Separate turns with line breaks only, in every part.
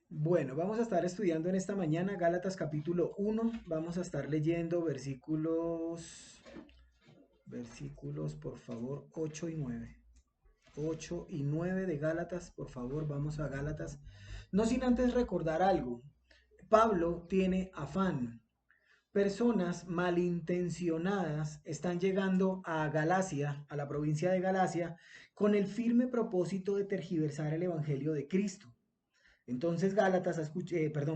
Bueno, vamos a estar estudiando en esta mañana Gálatas capítulo 1. Vamos a estar leyendo versículos, por favor, 8 y 9. 8 y 9 de Gálatas, por favor, vamos a Gálatas. No sin antes recordar algo. Pablo tiene afán. Personas malintencionadas están llegando a Galacia, a la provincia de Galacia, con el firme propósito de tergiversar el Evangelio de Cristo. Entonces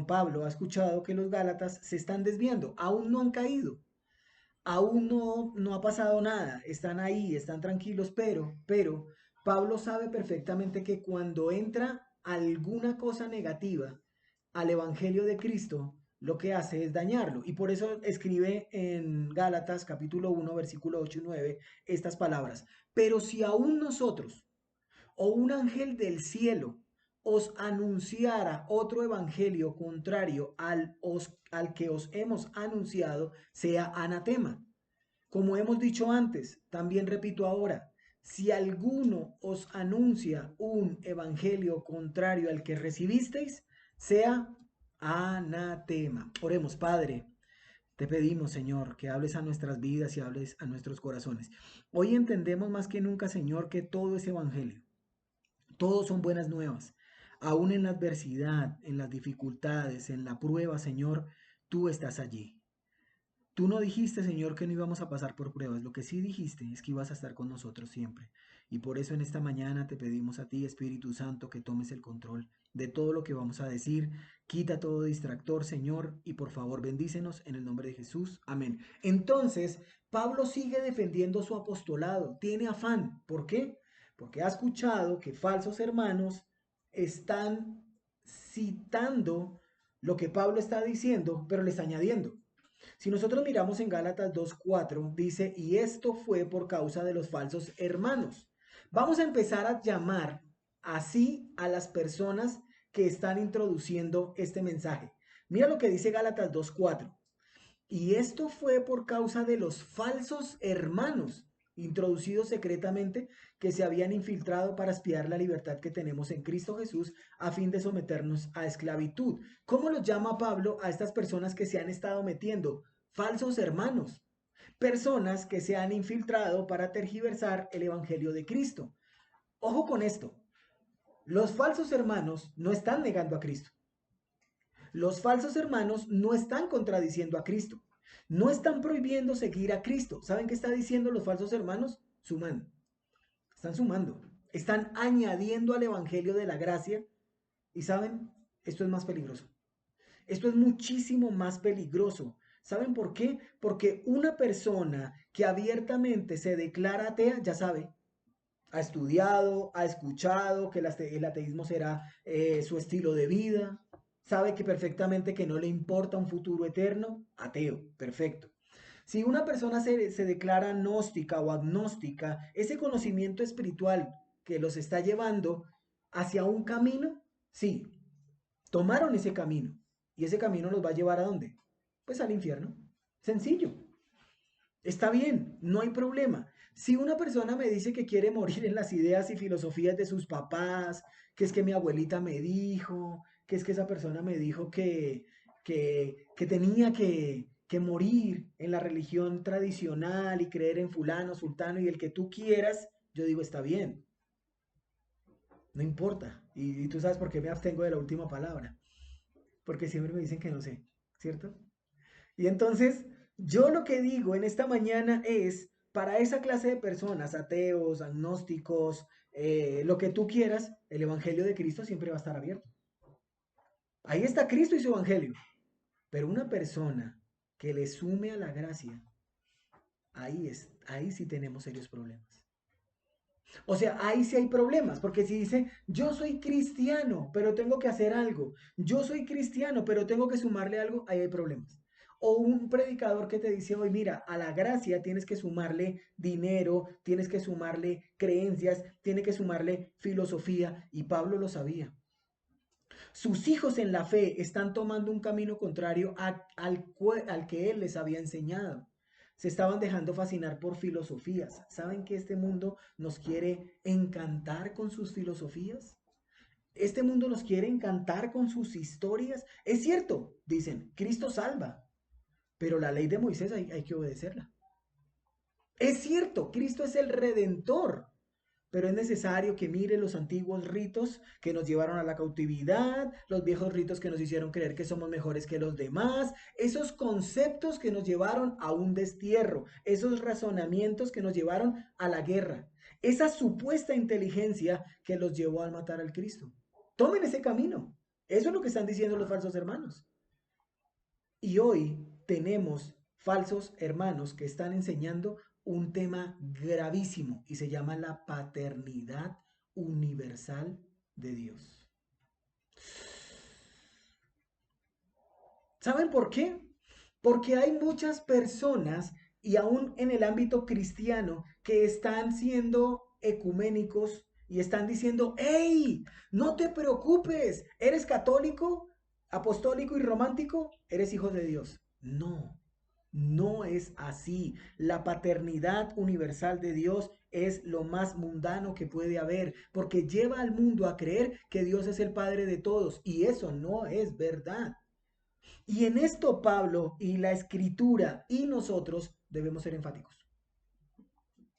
Pablo ha escuchado que los Gálatas se están desviando, aún no han caído, aún no ha pasado nada, están ahí, están tranquilos, pero Pablo sabe perfectamente que cuando entra alguna cosa negativa al Evangelio de Cristo, lo que hace es dañarlo. Y por eso escribe en Gálatas capítulo 1, versículo 8 y 9 estas palabras. Pero si aún nosotros o un ángel del cielo os anunciara otro evangelio contrario al que os hemos anunciado, sea anatema. Como hemos dicho antes, también repito ahora, si alguno os anuncia un evangelio contrario al que recibisteis, sea anatema. Oremos, Padre. Te pedimos, Señor, que hables a nuestras vidas y hables a nuestros corazones. Hoy entendemos más que nunca, Señor, que todo es evangelio. Todos son buenas nuevas. Aún en la adversidad, en las dificultades, en la prueba, Señor, tú estás allí. Tú no dijiste, Señor, que no íbamos a pasar por pruebas. Lo que sí dijiste es que ibas a estar con nosotros siempre. Y por eso en esta mañana te pedimos a ti, Espíritu Santo, que tomes el control de todo lo que vamos a decir. Quita todo distractor, Señor, y por favor bendícenos en el nombre de Jesús. Amén. Entonces, Pablo sigue defendiendo su apostolado. Tiene afán. ¿Por qué? Porque ha escuchado que falsos hermanos están citando lo que Pablo está diciendo, pero le está añadiendo. Si nosotros miramos en Gálatas 2:4, dice, y esto fue por causa de los falsos hermanos. Vamos a empezar a llamar así a las personas que están introduciendo este mensaje. Mira lo que dice Gálatas 2:4. Y esto fue por causa de los falsos hermanos introducidos secretamente que se habían infiltrado para espiar la libertad que tenemos en Cristo Jesús a fin de someternos a esclavitud. ¿Cómo los llama Pablo a estas personas que se han estado metiendo? Falsos hermanos, personas que se han infiltrado para tergiversar el Evangelio de Cristo. Ojo con esto, los falsos hermanos no están negando a Cristo. Los falsos hermanos no están contradiciendo a Cristo. No están prohibiendo seguir a Cristo. ¿Saben qué está diciendo los falsos hermanos? Suman. Están sumando. Están añadiendo al Evangelio de la gracia. Y saben, esto es más peligroso. Esto es muchísimo más peligroso. ¿Saben por qué? Porque una persona que abiertamente se declara atea, ya sabe, ha estudiado, ha escuchado que el ateísmo será su estilo de vida, sabe que perfectamente que no le importa un futuro eterno, ateo, perfecto. Si una persona se declara gnóstica o agnóstica, ese conocimiento espiritual que los está llevando hacia un camino, sí, tomaron ese camino. ¿Y ese camino los va a llevar a dónde? Pues al infierno. Sencillo. Está bien, no hay problema. Si una persona me dice que quiere morir en las ideas y filosofías de sus papás, que es que mi abuelita me dijo, que es que esa persona me dijo que tenía que morir en la religión tradicional y creer en fulano, sultano y el que tú quieras, yo digo, está bien, no importa. Y tú sabes por qué me abstengo de la última palabra, porque siempre me dicen que no sé, ¿cierto? Y entonces, yo lo que digo en esta mañana es, para esa clase de personas, ateos, agnósticos, lo que tú quieras, el Evangelio de Cristo siempre va a estar abierto. Ahí está Cristo y su Evangelio. Pero una persona que le sume a la gracia, ahí sí tenemos serios problemas. O sea, ahí sí hay problemas, porque si dice, yo soy cristiano, pero tengo que hacer algo, yo soy cristiano, pero tengo que sumarle algo, ahí hay problemas. O un predicador que te dice hoy, mira, a la gracia tienes que sumarle dinero, tienes que sumarle creencias, tienes que sumarle filosofía, y Pablo lo sabía. Sus hijos en la fe están tomando un camino contrario al que él les había enseñado. Se estaban dejando fascinar por filosofías. ¿Saben que este mundo nos quiere encantar con sus filosofías? Este mundo nos quiere encantar con sus historias. Es cierto, dicen, Cristo salva, pero la ley de Moisés hay que obedecerla. Es cierto, Cristo es el redentor, pero es necesario que mire los antiguos ritos que nos llevaron a la cautividad, los viejos ritos que nos hicieron creer que somos mejores que los demás, esos conceptos que nos llevaron a un destierro, esos razonamientos que nos llevaron a la guerra, esa supuesta inteligencia que los llevó a matar al Cristo. Tomen ese camino. Eso es lo que están diciendo los falsos hermanos. Y hoy tenemos falsos hermanos que están enseñando un tema gravísimo y se llama la paternidad universal de Dios. ¿Saben por qué? Porque hay muchas personas y aún en el ámbito cristiano que están siendo ecuménicos y están diciendo, hey, no te preocupes, eres católico, apostólico y romántico, eres hijo de Dios. No, no es así. La paternidad universal de Dios es lo más mundano que puede haber, porque lleva al mundo a creer que Dios es el Padre de todos, y eso no es verdad. Y en esto Pablo y la escritura y nosotros debemos ser enfáticos,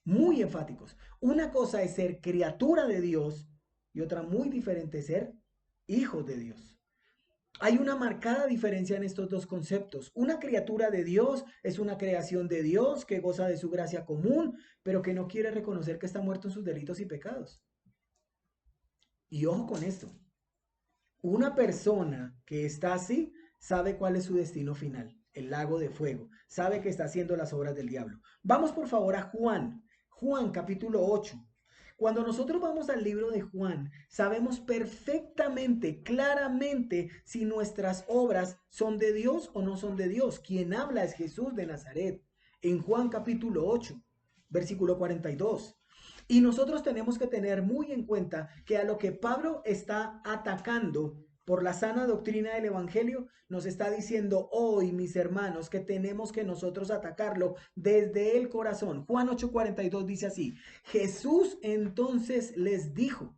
muy enfáticos. Una cosa es ser criatura de Dios y otra muy diferente es ser hijo de Dios. Hay una marcada diferencia en estos dos conceptos. Una criatura de Dios es una creación de Dios que goza de su gracia común, pero que no quiere reconocer que está muerto en sus delitos y pecados. Y ojo con esto. Una persona que está así sabe cuál es su destino final, el lago de fuego. Sabe que está haciendo las obras del diablo. Vamos por favor a Juan. Juan capítulo 8. Cuando nosotros vamos al libro de Juan, sabemos perfectamente, claramente, si nuestras obras son de Dios o no son de Dios. Quien habla es Jesús de Nazaret. En Juan capítulo 8, versículo 42. Y nosotros tenemos que tener muy en cuenta que a lo que Pablo está atacando por la sana doctrina del Evangelio, nos está diciendo hoy, mis hermanos, que tenemos que nosotros atacarlo desde el corazón. Juan 8:42 dice así, Jesús entonces les dijo,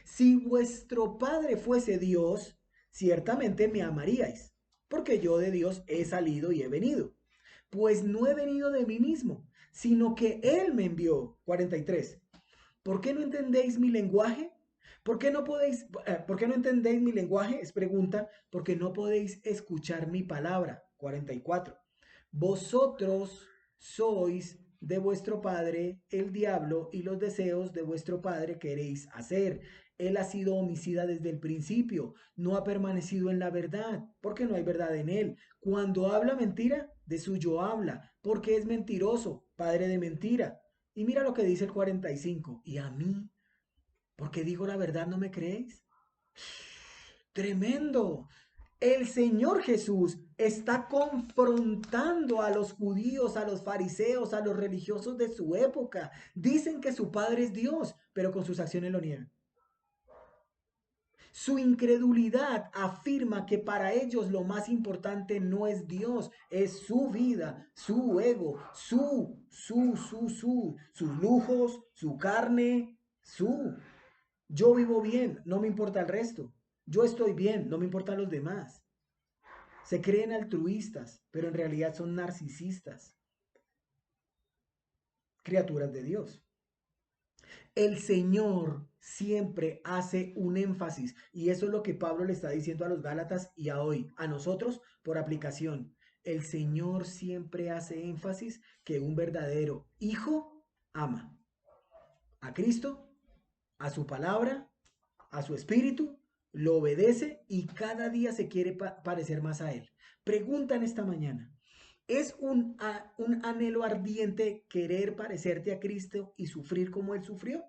si vuestro Padre fuese Dios, ciertamente me amaríais, porque yo de Dios he salido y he venido. Pues no he venido de mí mismo, sino que Él me envió. 43. ¿Por qué no entendéis mi lenguaje? ¿Por qué no entendéis mi lenguaje? Es pregunta, porque no podéis escuchar mi palabra. 44. Vosotros sois de vuestro padre el diablo y los deseos de vuestro padre queréis hacer. Él ha sido homicida desde el principio, no ha permanecido en la verdad, porque no hay verdad en él. Cuando habla mentira, de suyo habla, porque es mentiroso, padre de mentira. Y mira lo que dice el 45. Y a mí, porque digo la verdad, ¿no me creéis? Tremendo. El Señor Jesús está confrontando a los judíos, a los fariseos, a los religiosos de su época. Dicen que su Padre es Dios, pero con sus acciones lo niegan. Su incredulidad afirma que para ellos lo más importante no es Dios, es su vida, su ego, sus lujos, su carne, su. Yo vivo bien, no me importa el resto. Yo estoy bien, no me importan los demás. Se creen altruistas, pero en realidad son narcisistas, criaturas de Dios. El Señor siempre hace un énfasis y eso es lo que Pablo le está diciendo a los Gálatas y a hoy, a nosotros por aplicación. El Señor siempre hace énfasis que un verdadero hijo ama a Cristo, a su palabra, a su espíritu, lo obedece y cada día se quiere parecer más a Él. Preguntan esta mañana, ¿es un anhelo ardiente querer parecerte a Cristo y sufrir como Él sufrió?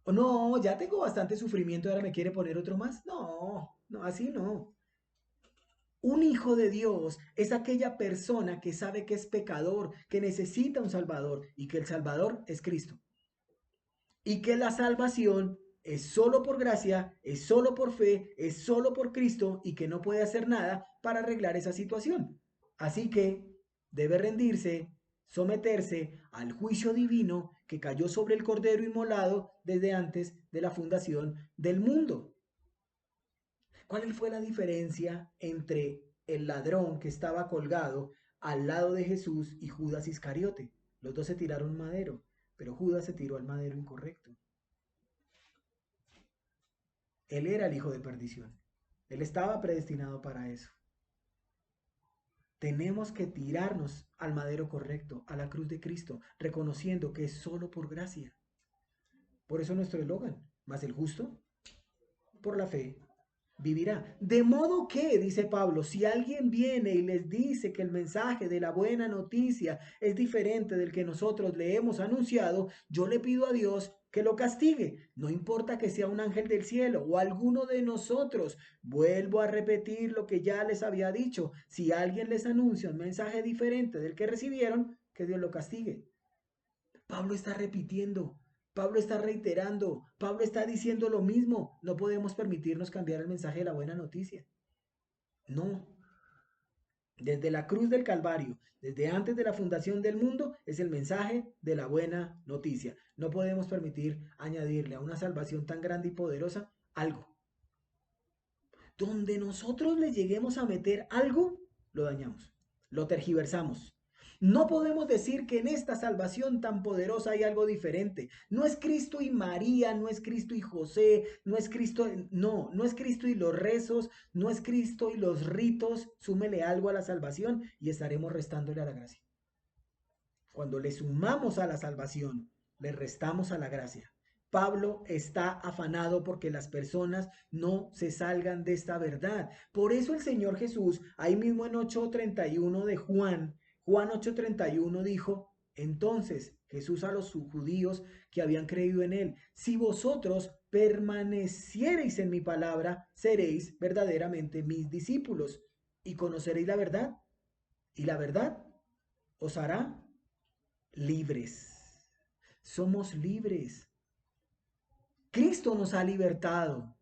No, ya tengo bastante sufrimiento, ahora me quiere poner otro más. No, no, así no. Un hijo de Dios es aquella persona que sabe que es pecador, que necesita un Salvador y que el Salvador es Cristo. Y que la salvación es solo por gracia, es solo por fe, es solo por Cristo y que no puede hacer nada para arreglar esa situación. Así que debe rendirse, someterse al juicio divino que cayó sobre el Cordero inmolado desde antes de la fundación del mundo. ¿Cuál fue la diferencia entre el ladrón que estaba colgado al lado de Jesús y Judas Iscariote? Los dos se tiraron un madero, pero Judas se tiró al madero incorrecto. Él era el hijo de perdición. Él estaba predestinado para eso. Tenemos que tirarnos al madero correcto, a la cruz de Cristo, reconociendo que es solo por gracia. Por eso nuestro eslogan, más el justo, por la fe, vivirá. De modo que, dice Pablo, si alguien viene y les dice que el mensaje de la buena noticia es diferente del que nosotros le hemos anunciado, yo le pido a Dios que lo castigue. No importa que sea un ángel del cielo o alguno de nosotros. Vuelvo a repetir lo que ya les había dicho. Si alguien les anuncia un mensaje diferente del que recibieron, que Dios lo castigue. Pablo está repitiendo. Pablo está reiterando, Pablo está diciendo lo mismo. No podemos permitirnos cambiar el mensaje de la buena noticia. No. Desde la cruz del Calvario, desde antes de la fundación del mundo, es el mensaje de la buena noticia. No podemos permitir añadirle a una salvación tan grande y poderosa algo. Donde nosotros le lleguemos a meter algo, lo dañamos, lo tergiversamos. No podemos decir que en esta salvación tan poderosa hay algo diferente. No es Cristo y María, no es Cristo y José, no es Cristo, no es Cristo y los rezos, no es Cristo y los ritos. Súmele algo a la salvación y estaremos restándole a la gracia. Cuando le sumamos a la salvación, le restamos a la gracia. Pablo está afanado porque las personas no se salgan de esta verdad. Por eso el Señor Jesús, ahí mismo en 8:31 de Juan 8:31 dijo, entonces Jesús a los judíos que habían creído en él, si vosotros permaneciereis en mi palabra, seréis verdaderamente mis discípulos y conoceréis la verdad, y la verdad os hará libres. Somos libres. Cristo nos ha libertado.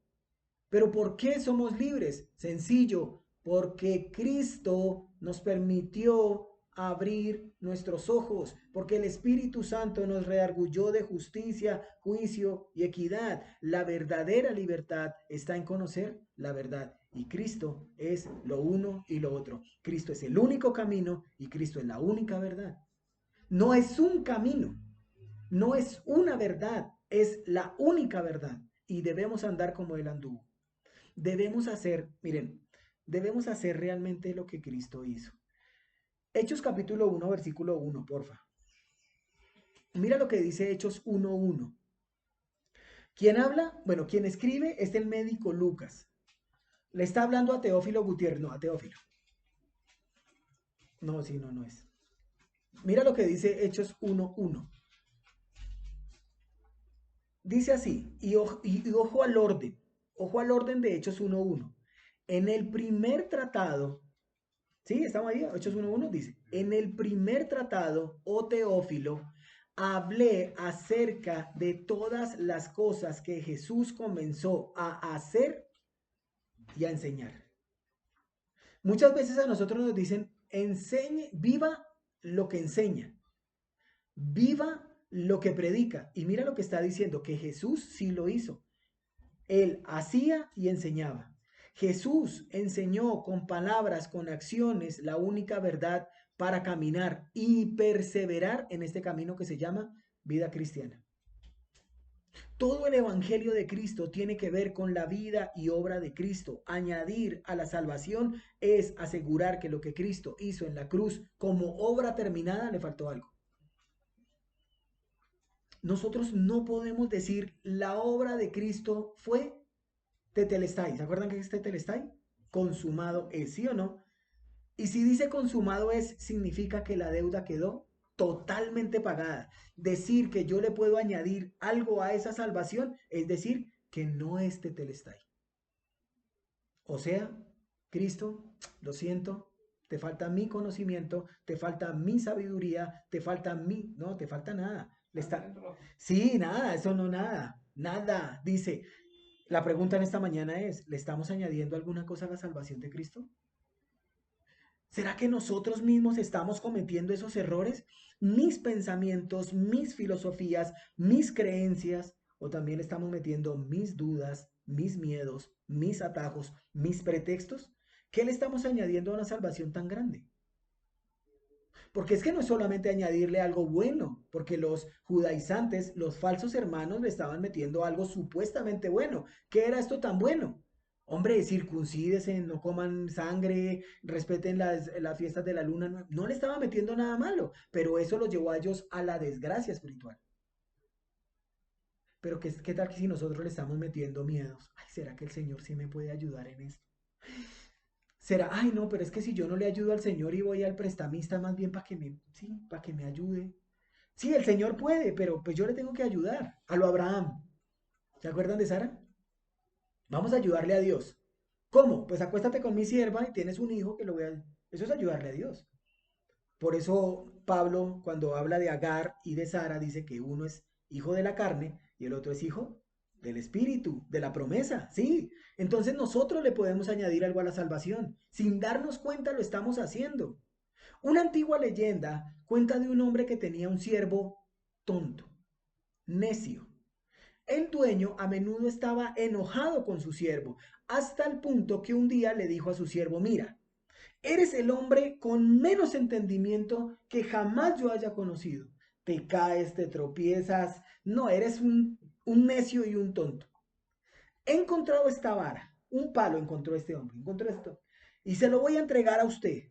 ¿Pero por qué somos libres? Sencillo, porque Cristo nos permitió abrir nuestros ojos, porque el Espíritu Santo nos redarguyó de justicia, juicio y equidad. La verdadera libertad está en conocer la verdad. Y Cristo es lo uno y lo otro. Cristo es el único camino y Cristo es la única verdad. No es un camino, no es una verdad, es la única verdad. Y debemos andar como Él anduvo. Debemos hacer, miren, debemos hacer realmente lo que Cristo hizo. Hechos capítulo 1, versículo 1, porfa. Mira lo que dice Hechos 1:1. ¿Quién habla? Bueno, quien escribe es el médico Lucas. Le está hablando a Teófilo Gutiérrez, no, a Teófilo. No, sí, no es. Mira lo que dice Hechos 1:1. Dice así, y ojo al orden de Hechos 1:1. En el primer tratado, ¿sí? Estamos ahí, Hechos 1:1 dice, en el primer tratado, oh Teófilo, hablé acerca de todas las cosas que Jesús comenzó a hacer y a enseñar. Muchas veces a nosotros nos dicen, enseñe, viva lo que enseña, viva lo que predica. Y mira lo que está diciendo, que Jesús sí lo hizo. Él hacía y enseñaba. Jesús enseñó con palabras, con acciones, la única verdad para caminar y perseverar en este camino que se llama vida cristiana. Todo el Evangelio de Cristo tiene que ver con la vida y obra de Cristo. Añadir a la salvación es asegurar que lo que Cristo hizo en la cruz como obra terminada le faltó algo. Nosotros no podemos decir la obra de Cristo fue tetelestai. ¿Se acuerdan que es tetelestai? Consumado es, ¿sí o no? Y si dice consumado es, significa que la deuda quedó totalmente pagada. Decir que yo le puedo añadir algo a esa salvación es decir que no es tetelestai. O sea, Cristo, lo siento, te falta mi conocimiento, te falta mi sabiduría, te falta mi, no, te falta nada. Le está, sí, nada, eso no nada, nada. Dice, la pregunta en esta mañana es, ¿le estamos añadiendo alguna cosa a la salvación de Cristo? ¿Será que nosotros mismos estamos cometiendo esos errores? Mis pensamientos, mis filosofías, mis creencias, o también estamos metiendo mis dudas, mis miedos, mis atajos, mis pretextos, ¿qué le estamos añadiendo a una salvación tan grande? Porque es que no es solamente añadirle algo bueno, porque los judaizantes, los falsos hermanos, le estaban metiendo algo supuestamente bueno. ¿Qué era esto tan bueno? Hombre, circuncídese, no coman sangre, respeten las fiestas de la luna. No, no le estaba metiendo nada malo, pero eso los llevó a ellos a la desgracia espiritual. Pero ¿qué tal que si nosotros le estamos metiendo miedos? Ay, ¿será que el Señor sí me puede ayudar en esto? ¿Será? Ay, no, pero es que si yo no le ayudo al Señor y voy al prestamista más bien para que me, sí, para que me ayude. Sí, el Señor puede, pero pues yo le tengo que ayudar. A lo Abraham. ¿Se acuerdan de Sara? Vamos a ayudarle a Dios. ¿Cómo? Pues acuéstate con mi sierva y tienes un hijo que lo voy a... Eso es ayudarle a Dios. Por eso Pablo, cuando habla de Agar y de Sara, dice que uno es hijo de la carne y el otro es hijo del espíritu, de la promesa, sí. Entonces nosotros le podemos añadir algo a la salvación. Sin darnos cuenta lo estamos haciendo. Una antigua leyenda cuenta de un hombre que tenía un siervo tonto, necio. El dueño a menudo estaba enojado con su siervo, hasta el punto que un día le dijo a su siervo, mira, eres el hombre con menos entendimiento que jamás yo haya conocido. Te caes, te tropiezas. No, eres un necio y un tonto. He encontrado esta vara. Un palo encontró este hombre. Encontró esto. Y se lo voy a entregar a usted.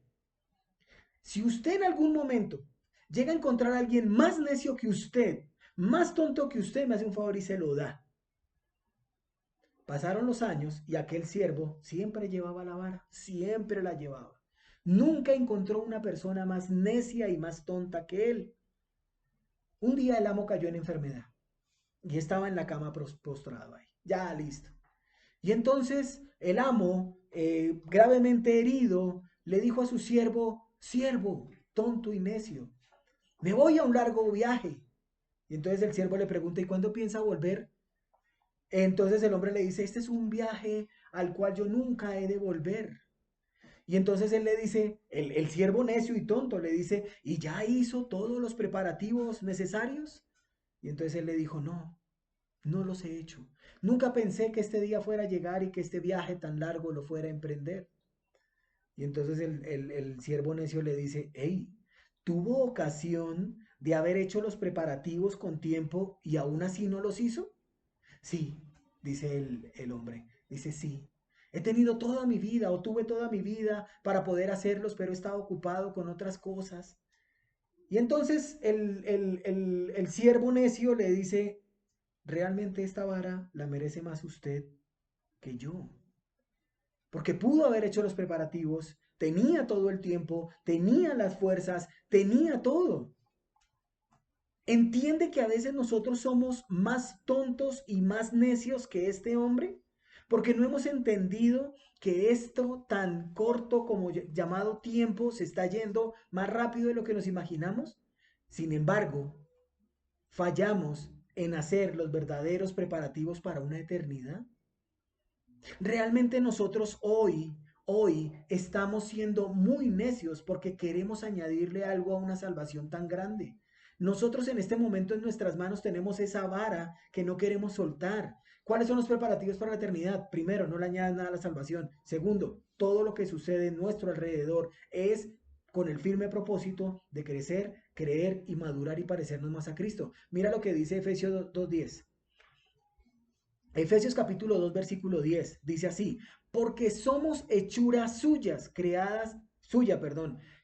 Si usted en algún momento llega a encontrar a alguien más necio que usted, más tonto que usted, me hace un favor y se lo da. Pasaron los años y aquel siervo siempre llevaba la vara, siempre la llevaba. Nunca encontró una persona más necia y más tonta que él. Un día el amo cayó en enfermedad y estaba en la cama postrado ahí, ya listo. Y entonces el amo, gravemente herido, le dijo a su siervo, siervo, tonto y necio, me voy a un largo viaje. Y entonces el siervo le pregunta, ¿y cuándo piensa volver? Entonces el hombre le dice, este es un viaje al cual yo nunca he de volver. Y entonces él le dice, el siervo necio y tonto le dice, ¿y ya hizo todos los preparativos necesarios? Y entonces él le dijo, no, no los he hecho. Nunca pensé que este día fuera a llegar y que este viaje tan largo lo fuera a emprender. Y entonces el siervo necio le dice, hey, ¿tuvo ocasión de haber hecho los preparativos con tiempo y aún así no los hizo? Sí, dice el hombre, dice sí. He tenido toda mi vida o tuve toda mi vida para poder hacerlos, pero he estado ocupado con otras cosas. Y entonces el siervo necio le dice, realmente esta vara la merece más usted que yo. Porque pudo haber hecho los preparativos, tenía todo el tiempo, tenía las fuerzas, tenía todo. ¿Entiende que a veces nosotros somos más tontos y más necios que este hombre? Porque no hemos entendido que esto tan corto como llamado tiempo se está yendo más rápido de lo que nos imaginamos. Sin embargo, fallamos en hacer los verdaderos preparativos para una eternidad. Realmente nosotros hoy estamos siendo muy necios porque queremos añadirle algo a una salvación tan grande. Nosotros en este momento en nuestras manos tenemos esa vara que no queremos soltar. ¿Cuáles son los preparativos para la eternidad? Primero, no le añadas nada a la salvación. Segundo, todo lo que sucede en nuestro alrededor es con el firme propósito de crecer, creer y madurar y parecernos más a Cristo. Mira lo que dice Efesios 2:10. Efesios capítulo 2 versículo 10 dice así, porque somos hechuras suyas,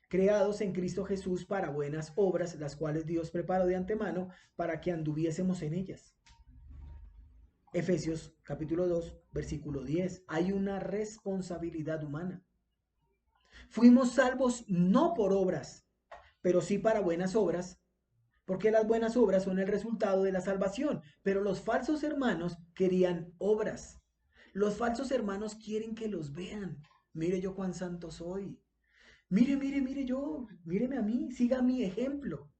creados en Cristo Jesús para buenas obras, las cuales Dios preparó de antemano para que anduviésemos en ellas. Efesios capítulo 2 versículo 10, hay una responsabilidad humana. Fuimos salvos no por obras, pero sí para buenas obras, porque las buenas obras son el resultado de la salvación, pero los falsos hermanos querían obras. Los falsos hermanos quieren que los vean. Mire yo cuán santo soy. Mire yo, míreme a mí, siga mi ejemplo.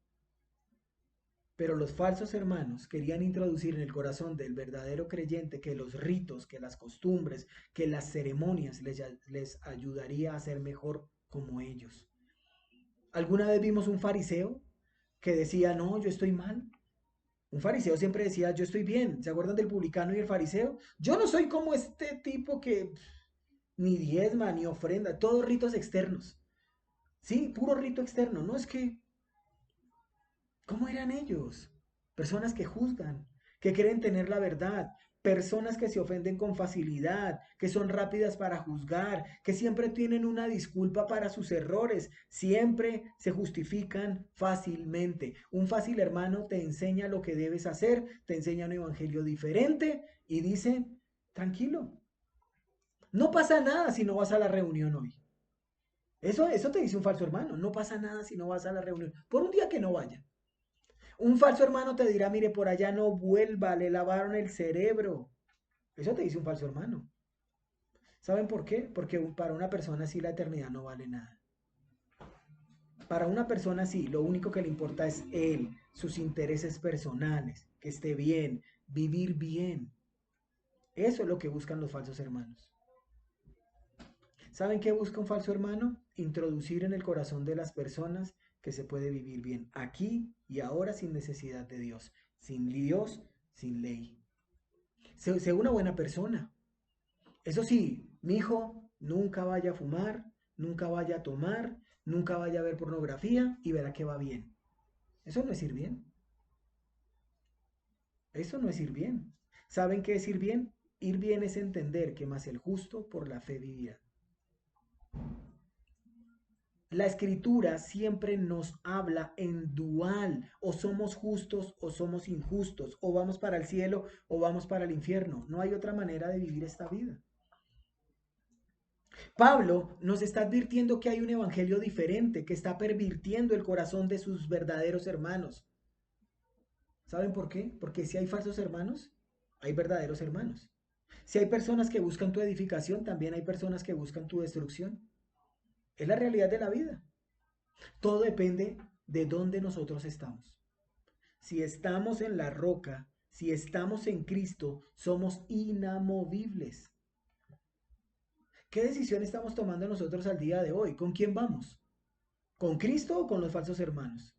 Pero los falsos hermanos querían introducir en el corazón del verdadero creyente que los ritos, que las costumbres, que las ceremonias les ayudaría a ser mejor como ellos. ¿Alguna vez vimos un fariseo que decía, no, yo estoy mal? Un fariseo siempre decía, yo estoy bien. ¿Se acuerdan del publicano y el fariseo? Yo no soy como este tipo que ni diezma, ni ofrenda, todos ritos externos. Sí, puro rito externo. No es que, ¿cómo eran ellos? Personas que juzgan, que creen tener la verdad, personas que se ofenden con facilidad, que son rápidas para juzgar, que siempre tienen una disculpa para sus errores, siempre se justifican fácilmente. Un fácil hermano te enseña lo que debes hacer, te enseña un evangelio diferente y dice, tranquilo, no pasa nada si no vas a la reunión hoy. Eso te dice un falso hermano, no pasa nada si no vas a la reunión, por un día que no vaya. Un falso hermano te dirá, mire, por allá no vuelva, le lavaron el cerebro. Eso te dice un falso hermano. ¿Saben por qué? Porque para una persona así la eternidad no vale nada. Para una persona así, lo único que le importa es él, sus intereses personales, que esté bien, vivir bien. Eso es lo que buscan los falsos hermanos. ¿Saben qué busca un falso hermano? Introducir en el corazón de las personas que se puede vivir bien aquí y ahora sin necesidad de Dios. Sin Dios, sin ley. Sé una buena persona. Eso sí, mi hijo, nunca vaya a fumar, nunca vaya a tomar, nunca vaya a ver pornografía y verá que va bien. Eso no es ir bien. Eso no es ir bien. ¿Saben qué es ir bien? Ir bien es entender que más el justo por la fe vivirá. La escritura siempre nos habla en dual, o somos justos o somos injustos, o vamos para el cielo o vamos para el infierno. No hay otra manera de vivir esta vida. Pablo nos está advirtiendo que hay un evangelio diferente, que está pervirtiendo el corazón de sus verdaderos hermanos. ¿Saben por qué? Porque si hay falsos hermanos, hay verdaderos hermanos. Si hay personas que buscan tu edificación, también hay personas que buscan tu destrucción. Es la realidad de la vida. Todo depende de dónde nosotros estamos. Si estamos en la roca, si estamos en Cristo, somos inamovibles. ¿Qué decisión estamos tomando nosotros al día de hoy? ¿Con quién vamos? ¿Con Cristo o con los falsos hermanos?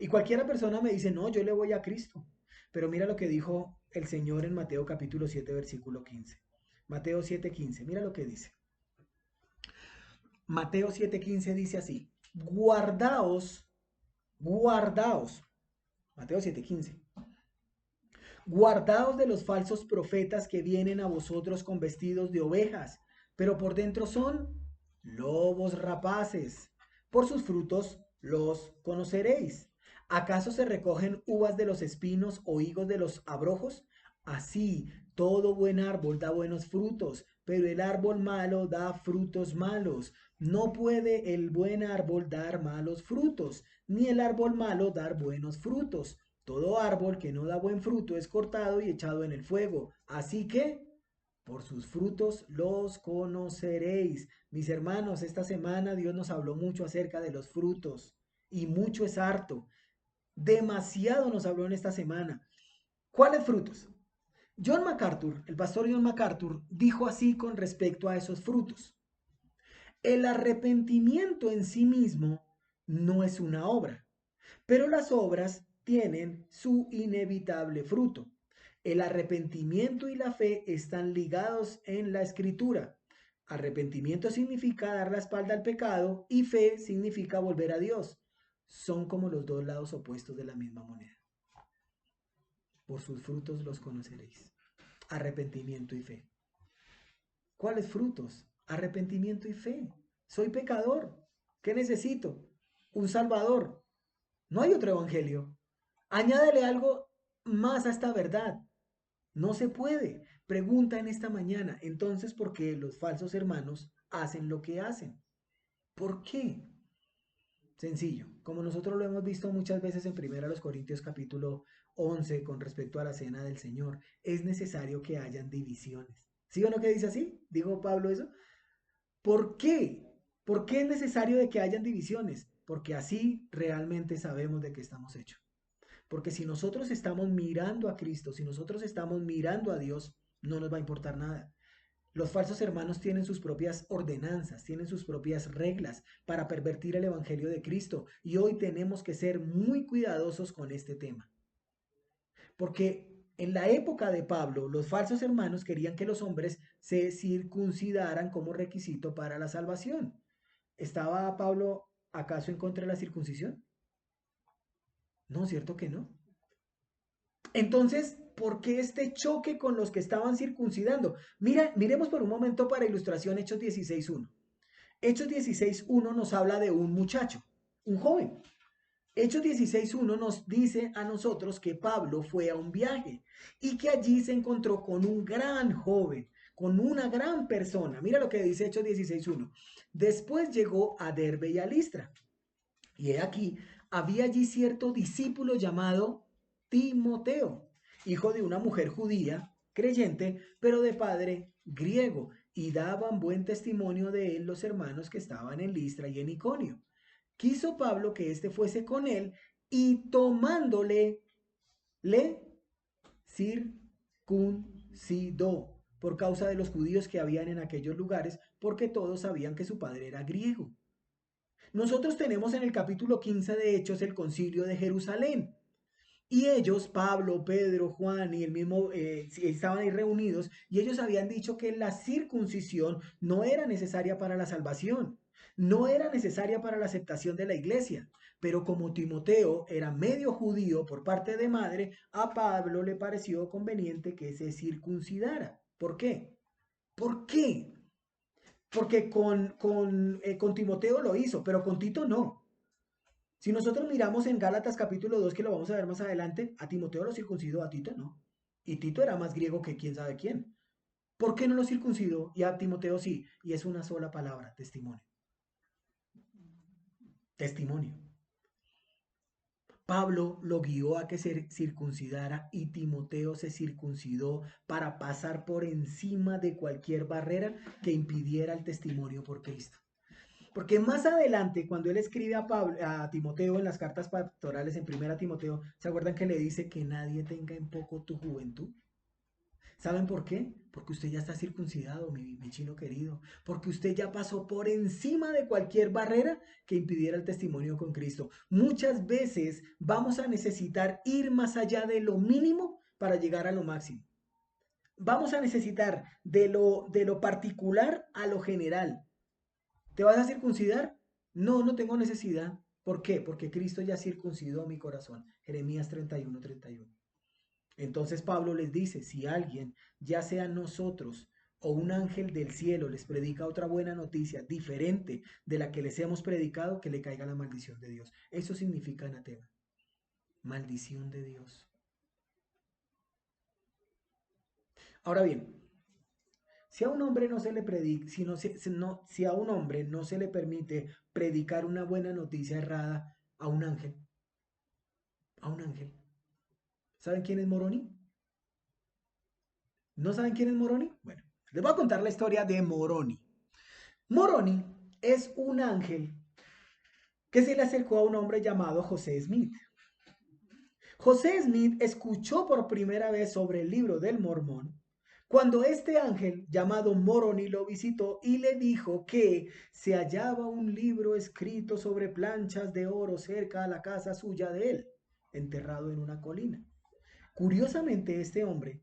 Y cualquiera persona me dice, no, yo le voy a Cristo. Pero mira lo que dijo el Señor en Mateo capítulo 7, versículo 15. Mateo 7:15, mira lo que dice. Mateo 7:15 dice así, guardaos, guardaos. Mateo 7:15. Guardaos de los falsos profetas que vienen a vosotros con vestidos de ovejas, pero por dentro son lobos rapaces. Por sus frutos los conoceréis. ¿Acaso se recogen uvas de los espinos o higos de los abrojos? Así, todo buen árbol da buenos frutos, pero el árbol malo da frutos malos. No puede el buen árbol dar malos frutos, ni el árbol malo dar buenos frutos. Todo árbol que no da buen fruto es cortado y echado en el fuego. Así que, por sus frutos los conoceréis. Mis hermanos, esta semana Dios nos habló mucho acerca de los frutos. Y mucho es harto. Demasiado nos habló en esta semana. ¿Cuáles frutos? John MacArthur, el pastor John MacArthur, dijo así con respecto a esos frutos. El arrepentimiento en sí mismo no es una obra, pero las obras tienen su inevitable fruto. El arrepentimiento y la fe están ligados en la escritura. Arrepentimiento significa dar la espalda al pecado y fe significa volver a Dios. Son como los dos lados opuestos de la misma moneda. Por sus frutos los conoceréis. Arrepentimiento y fe. ¿Cuáles frutos? Arrepentimiento y fe. Soy pecador. ¿Qué necesito? Un salvador. No hay otro evangelio. Añádele algo más a esta verdad. No se puede. Pregunta en esta mañana, entonces, ¿por qué los falsos hermanos hacen lo que hacen? ¿Por qué? Sencillo, como nosotros lo hemos visto muchas veces en 1 Corintios capítulo 11 con respecto a la cena del Señor, es necesario que hayan divisiones. ¿Sí o no que dice así? ¿Dijo Pablo eso? ¿Por qué? ¿Por qué es necesario de que hayan divisiones? Porque así realmente sabemos de qué estamos hechos. Porque si nosotros estamos mirando a Cristo, si nosotros estamos mirando a Dios, no nos va a importar nada. Los falsos hermanos tienen sus propias ordenanzas, tienen sus propias reglas para pervertir el Evangelio de Cristo y hoy tenemos que ser muy cuidadosos con este tema. porque en la época de Pablo, los falsos hermanos querían que los hombres se circuncidaran como requisito para la salvación. ¿Estaba Pablo acaso en contra de la circuncisión? No, cierto que no. Entonces, ¿por qué este choque con los que estaban circuncidando? Mira, miremos por un momento para ilustración Hechos 16.1. Hechos 16.1 nos habla de un muchacho, un joven. Hechos 16.1 nos dice a nosotros que Pablo fue a un viaje y que allí se encontró con un gran joven, con una gran persona. Mira lo que dice Hechos 16.1. Después llegó a Derbe y a Listra. Y he aquí, había allí cierto discípulo llamado Timoteo, hijo de una mujer judía, creyente, pero de padre griego, y daban buen testimonio de él los hermanos que estaban en Listra y en Iconio. Quiso Pablo que éste fuese con él, y tomándole, le circuncidó por causa de los judíos que habían en aquellos lugares, porque todos sabían que su padre era griego. Nosotros tenemos en el capítulo 15 de Hechos el concilio de Jerusalén. Y ellos, Pablo, Pedro, Juan y el mismo, estaban ahí reunidos y ellos habían dicho que la circuncisión no era necesaria para la salvación, no era necesaria para la aceptación de la iglesia. Pero como Timoteo era medio judío por parte de madre, a Pablo le pareció conveniente que se circuncidara. ¿Por qué? ¿Por qué? Porque con Timoteo lo hizo, pero con Tito no. Si nosotros miramos en Gálatas capítulo 2, que lo vamos a ver más adelante, a Timoteo lo circuncidó, a Tito no. Y Tito era más griego que quién sabe quién. ¿Por qué no lo circuncidó? Y a Timoteo sí. Y es una sola palabra, testimonio. Testimonio. Pablo lo guió a que se circuncidara y Timoteo se circuncidó para pasar por encima de cualquier barrera que impidiera el testimonio por Cristo. Porque más adelante, cuando él escribe a Timoteo en las cartas pastorales en primera Timoteo, ¿se acuerdan que le dice que nadie tenga en poco tu juventud? ¿Saben por qué? Porque usted ya está circuncidado, mi chino querido. Porque usted ya pasó por encima de cualquier barrera que impidiera el testimonio con Cristo. Muchas veces vamos a necesitar ir más allá de lo mínimo para llegar a lo máximo. Vamos a necesitar de lo particular a lo general. ¿Te vas a circuncidar? No, no tengo necesidad. ¿Por qué? Porque Cristo ya circuncidó mi corazón. Jeremías 31:31. Entonces Pablo les dice, si alguien, ya sea nosotros o un ángel del cielo, les predica otra buena noticia diferente de la que les hemos predicado, que le caiga la maldición de Dios. Eso significa anatema. Maldición de Dios. Ahora bien, si a un hombre no se le predica, si a un hombre no se le permite predicar una buena noticia errada a un ángel, ¿saben quién es Moroni? ¿No saben quién es Moroni? Bueno, les voy a contar la historia de Moroni. Moroni es un ángel que se le acercó a un hombre llamado José Smith. José Smith escuchó por primera vez sobre el libro del Mormón cuando este ángel llamado Moroni lo visitó y le dijo que se hallaba un libro escrito sobre planchas de oro cerca a la casa suya de él, enterrado en una colina. Curiosamente, este hombre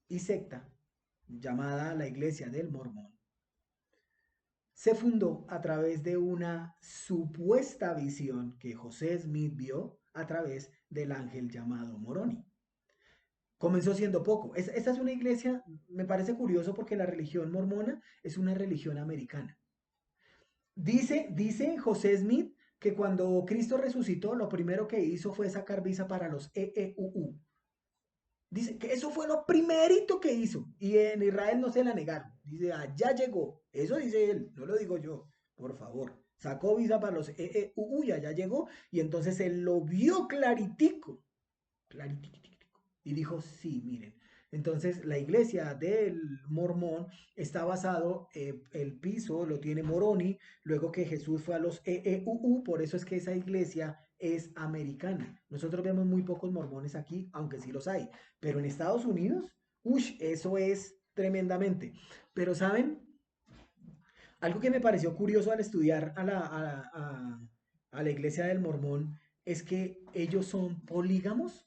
y secta, llamada la Iglesia del Mormón, se fundó a través de una supuesta visión que José Smith vio a través del ángel llamado Moroni. Comenzó siendo poco. Esta es una iglesia, me parece curioso porque la religión mormona es una religión americana. Dice José Smith que cuando Cristo resucitó, lo primero que hizo fue sacar visa para los EEUU. Dice que eso fue lo primerito que hizo. Y en Israel no se la negaron. Dice, allá llegó. Eso dice él, no lo digo yo, por favor. Sacó visa para los EEUU y allá llegó. Y entonces él lo vio claritico. Claritico. Y dijo, sí, miren. Entonces la iglesia del Mormón está basado, el piso lo tiene Moroni, luego que Jesús fue a los EEUU, por eso es que esa iglesia es americana. Nosotros vemos muy pocos mormones aquí, aunque sí los hay, pero en Estados Unidos, uy, eso es tremendamente. Pero ¿saben? Algo que me pareció curioso al estudiar a la iglesia del Mormón es que ellos son polígamos.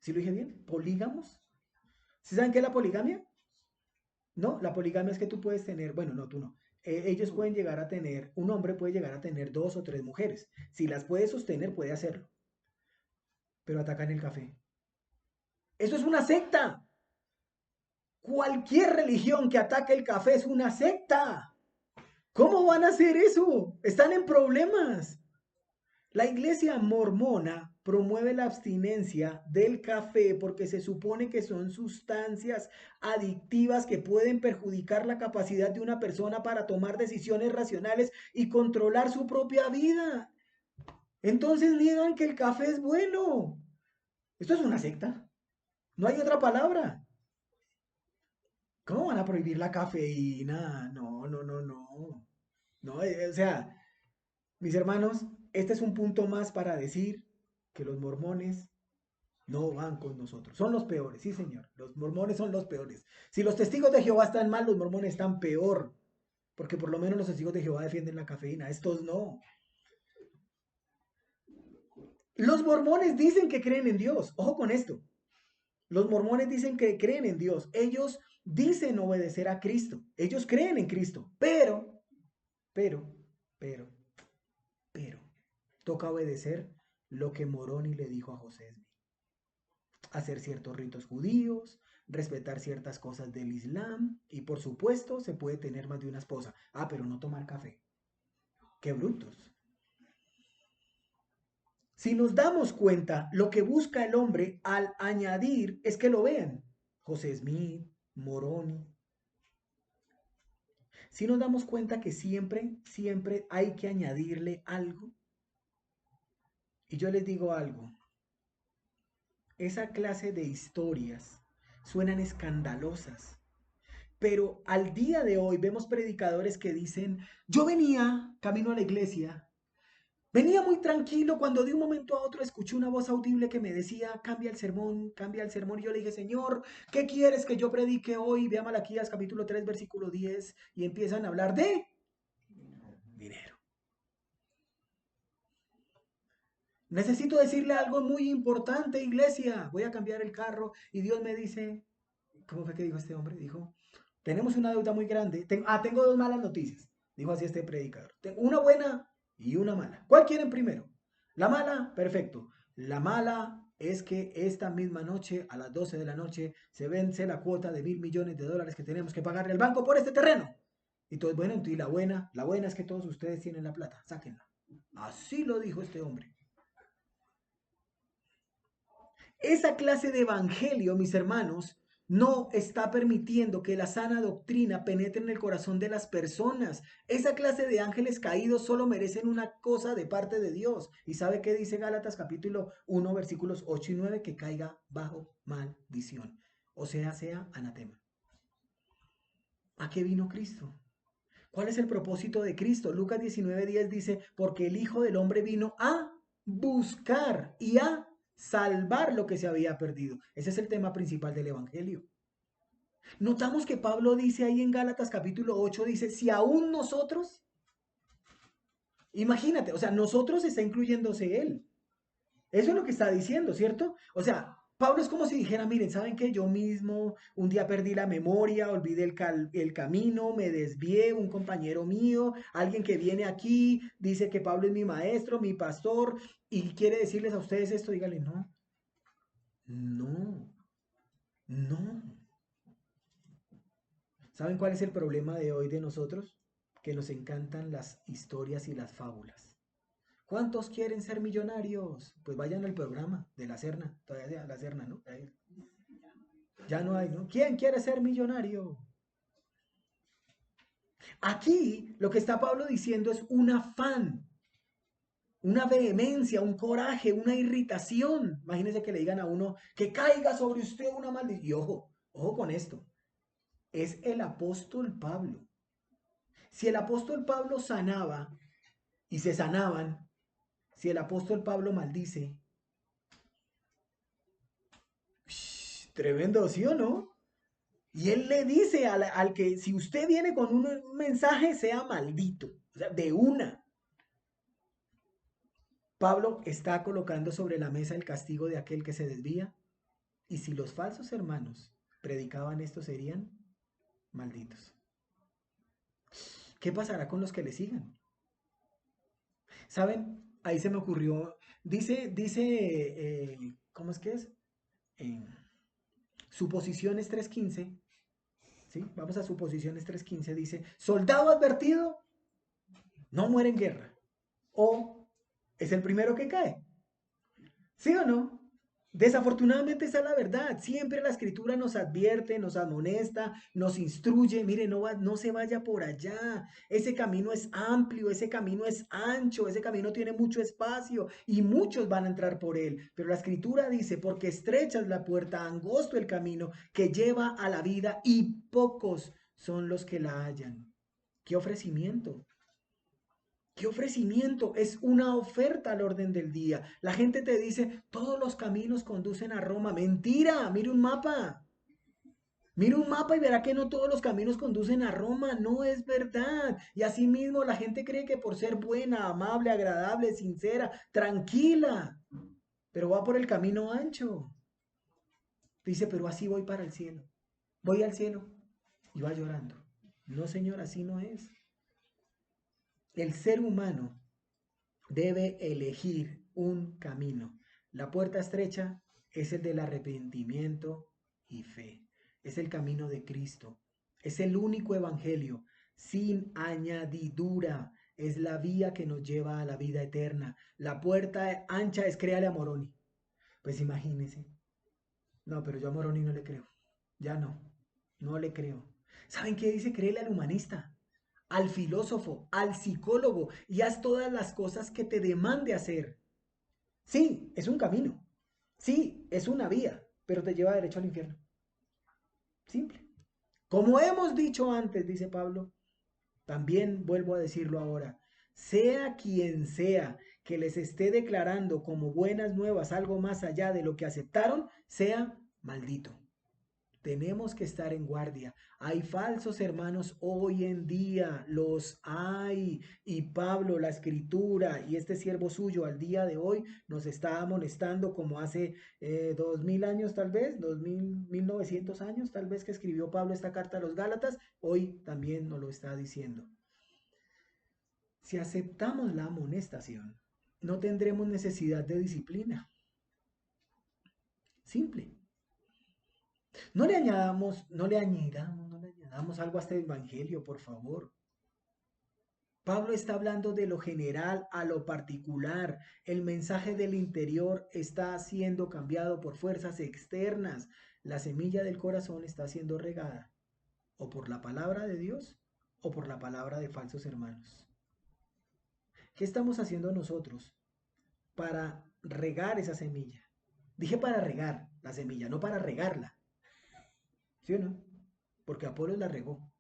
¿Sí lo dije bien? ¿Polígamos? ¿Sí saben qué es la poligamia? No, la poligamia es que tú puedes tener, bueno, no, tú no. Ellos pueden llegar a tener, un hombre puede llegar a tener 2 o 3 mujeres. Si las puede sostener, puede hacerlo. Pero atacan el café. Eso es una secta. Cualquier religión que ataque el café es una secta. ¿Cómo van a hacer eso? Están en problemas. La iglesia mormona promueve la abstinencia del café porque se supone que son sustancias adictivas que pueden perjudicar la capacidad de una persona para tomar decisiones racionales y controlar su propia vida. Entonces niegan que el café es bueno. Esto es una secta. No hay otra palabra. ¿Cómo van a prohibir la cafeína? No, no, no, no. No, o sea, mis hermanos, este es un punto más para decir que los mormones no van con nosotros. Son los peores, sí, señor. Los mormones son los peores. Si los testigos de Jehová están mal, los mormones están peor. Porque por lo menos los testigos de Jehová defienden la cafeína. Estos no. Los mormones dicen que creen en Dios. Ojo con esto. Los mormones dicen que creen en Dios. Ellos dicen obedecer a Cristo. Ellos creen en Cristo. Pero, pero, pero, toca obedecer lo que Moroni le dijo a José Smith. Hacer ciertos ritos judíos, respetar ciertas cosas del Islam y por supuesto se puede tener más de una esposa. Ah, pero no tomar café. ¡Qué brutos! Si nos damos cuenta, lo que busca el hombre al añadir es que lo vean. José Smith, Moroni. Si nos damos cuenta que siempre, siempre hay que añadirle algo. Y yo les digo algo, esa clase de historias suenan escandalosas, pero al día de hoy vemos predicadores que dicen, yo venía camino a la iglesia, venía muy tranquilo cuando de un momento a otro escuché una voz audible que me decía, cambia el sermón, y yo le dije, Señor, ¿qué quieres que yo predique hoy? Ve a Malaquías capítulo 3 versículo 10 y empiezan a hablar de dinero. Necesito decirle algo muy importante, iglesia. Voy a cambiar el carro y Dios me dice, ¿cómo fue que dijo este hombre? Dijo, tenemos una deuda muy grande. Tengo 2 malas noticias. Dijo así este predicador. Tengo una buena y una mala. ¿Cuál quieren primero? La mala, perfecto. La mala es que esta misma noche, a las 12 de la noche, se vence la cuota de $1.000 millones que tenemos que pagarle al banco por este terreno. Y todo es bueno. Y la buena es que todos ustedes tienen la plata. Sáquenla. Así lo dijo este hombre. Esa clase de evangelio, mis hermanos, no está permitiendo que la sana doctrina penetre en el corazón de las personas. Esa clase de ángeles caídos solo merecen una cosa de parte de Dios. ¿Y sabe qué dice Gálatas capítulo 1 versículos 8 y 9? Que caiga bajo maldición. O sea anatema. ¿A qué vino Cristo? ¿Cuál es el propósito de Cristo? Lucas 19:10 dice, porque el Hijo del Hombre vino a buscar y a salvar lo que se había perdido. Ese es el tema principal del Evangelio. Notamos que Pablo dice ahí en Gálatas capítulo 8, dice, si aún nosotros, imagínate, o sea, nosotros está incluyéndose él. Eso es lo que está diciendo, ¿cierto? O sea, Pablo es como si dijera, miren, ¿saben qué? Yo mismo un día perdí la memoria, olvidé el camino, me desvié, un compañero mío, alguien que viene aquí, dice que Pablo es mi maestro, mi pastor, y quiere decirles a ustedes esto, díganle, no, no, no. ¿Saben cuál es el problema de hoy de nosotros? Que nos encantan las historias y las fábulas. ¿Cuántos quieren ser millonarios? Pues vayan al programa de la Serna, todavía la Serna, ¿no? Ya no hay, ¿no? ¿Quién quiere ser millonario? Aquí lo que está Pablo diciendo es un afán, una vehemencia, un coraje, una irritación. Imagínense que le digan a uno que caiga sobre usted una maldición. Y ojo, ojo con esto. Es el apóstol Pablo. Si el apóstol Pablo sanaba y se sanaban, si el apóstol Pablo maldice, tremendo, ¿sí o no? Y él le dice al que si usted viene con un mensaje, sea maldito. O sea, de una. Pablo está colocando sobre la mesa el castigo de aquel que se desvía. Y si los falsos hermanos predicaban esto, serían malditos. ¿Qué pasará con los que le sigan? ¿Saben? Ahí se me ocurrió, ¿cómo es que es? Eh, Suposiciones 3:15, ¿sí? Vamos a Suposiciones 3:15, dice, soldado advertido no muere en guerra. O es el primero que cae. ¿Sí o no? Desafortunadamente esa es la verdad. Siempre la escritura nos advierte, nos amonesta, nos instruye. Mire, no se vaya por allá. Ese camino es amplio, ese camino es ancho, ese camino tiene mucho espacio y muchos van a entrar por él. Pero la escritura dice, porque estrecha es la puerta, angosto el camino que lleva a la vida y pocos son los que la hallan. ¡Qué ofrecimiento! ¿Qué ofrecimiento? Es una oferta al orden del día. La gente te dice, todos los caminos conducen a Roma. Mentira, mire un mapa. Mire un mapa y verá que no todos los caminos conducen a Roma. No es verdad. Y asimismo la gente cree que por ser buena, amable, agradable, sincera, tranquila, pero va por el camino ancho. Dice, pero así voy para el cielo. Voy al cielo y va llorando. No, señor, así no es. El ser humano debe elegir un camino. La puerta estrecha es el del arrepentimiento y fe. Es el camino de Cristo. Es el único evangelio sin añadidura. Es la vía que nos lleva a la vida eterna. La puerta ancha es créale a Moroni. Pues imagínese. No, pero yo a Moroni no le creo. Ya no. No le creo. ¿Saben qué dice? Créele al humanista, al filósofo, al psicólogo y haz todas las cosas que te demande hacer. Sí, es un camino. Sí, es una vía, pero te lleva derecho al infierno. Simple. Como hemos dicho antes, dice Pablo, también vuelvo a decirlo ahora, sea quien sea que les esté declarando como buenas nuevas algo más allá de lo que aceptaron, sea maldito. Tenemos que estar en guardia. Hay falsos hermanos hoy en día, los hay. Y Pablo, la escritura y este siervo suyo al día de hoy nos está amonestando como hace 2000 años tal vez, 1900 años tal vez que escribió Pablo esta carta a los Gálatas, hoy también nos lo está diciendo. Si aceptamos la amonestación, no tendremos necesidad de disciplina. Simple. No le añadamos algo a este evangelio, por favor. Pablo está hablando de lo general a lo particular. El mensaje del interior está siendo cambiado por fuerzas externas. La semilla del corazón está siendo regada o por la palabra de Dios o por la palabra de falsos hermanos. ¿Qué estamos haciendo nosotros para regar esa semilla? Dije para regar la semilla, no para regarla. ¿Sí o no? Porque Apolos la regó.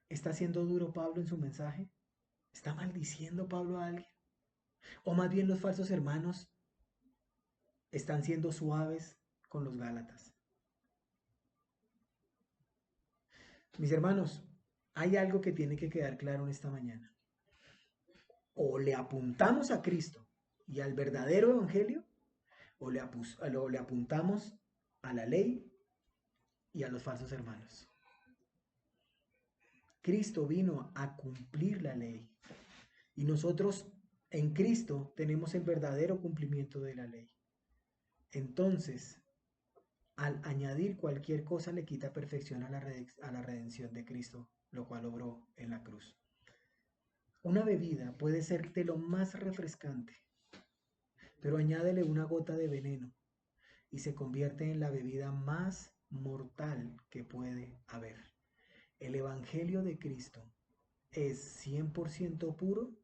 ¿Está siendo duro Pablo en su mensaje? ¿Está maldiciendo Pablo a alguien? ¿O más bien los falsos hermanos están siendo suaves con los Gálatas? Mis hermanos, hay algo que tiene que quedar claro en esta mañana. O le apuntamos a Cristo y al verdadero evangelio, o le apuntamos a la ley y a los falsos hermanos. Cristo vino a cumplir la ley y nosotros en Cristo tenemos el verdadero cumplimiento de la ley. Entonces, al añadir cualquier cosa le quita perfección a la redención de Cristo, lo cual obró en la cruz. Una bebida puede ser de lo más refrescante, pero añádele una gota de veneno y se convierte en la bebida más mortal que puede haber. El Evangelio de Cristo es 100% puro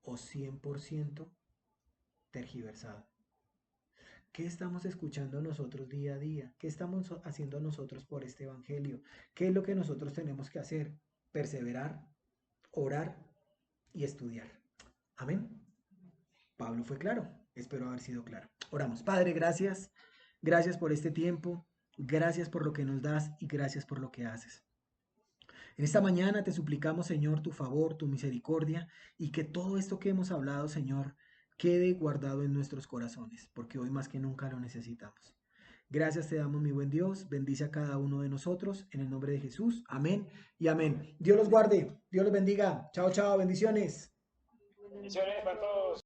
o 100% tergiversado. ¿Qué estamos escuchando nosotros día a día? ¿Qué estamos haciendo nosotros por este evangelio? ¿Qué es lo que nosotros tenemos que hacer? Perseverar, orar y estudiar. Amén. Pablo fue claro. Espero haber sido claro. Oramos. Padre, gracias. Gracias por este tiempo. Gracias por lo que nos das y gracias por lo que haces. En esta mañana te suplicamos, Señor, tu favor, tu misericordia y que todo esto que hemos hablado, Señor, quede guardado en nuestros corazones, porque hoy más que nunca lo necesitamos. Gracias te damos, mi buen Dios. Bendice a cada uno de nosotros en el nombre de Jesús. Amén y amén. Dios los guarde. Dios los bendiga. Chao, chao. Bendiciones.
Bendiciones para todos.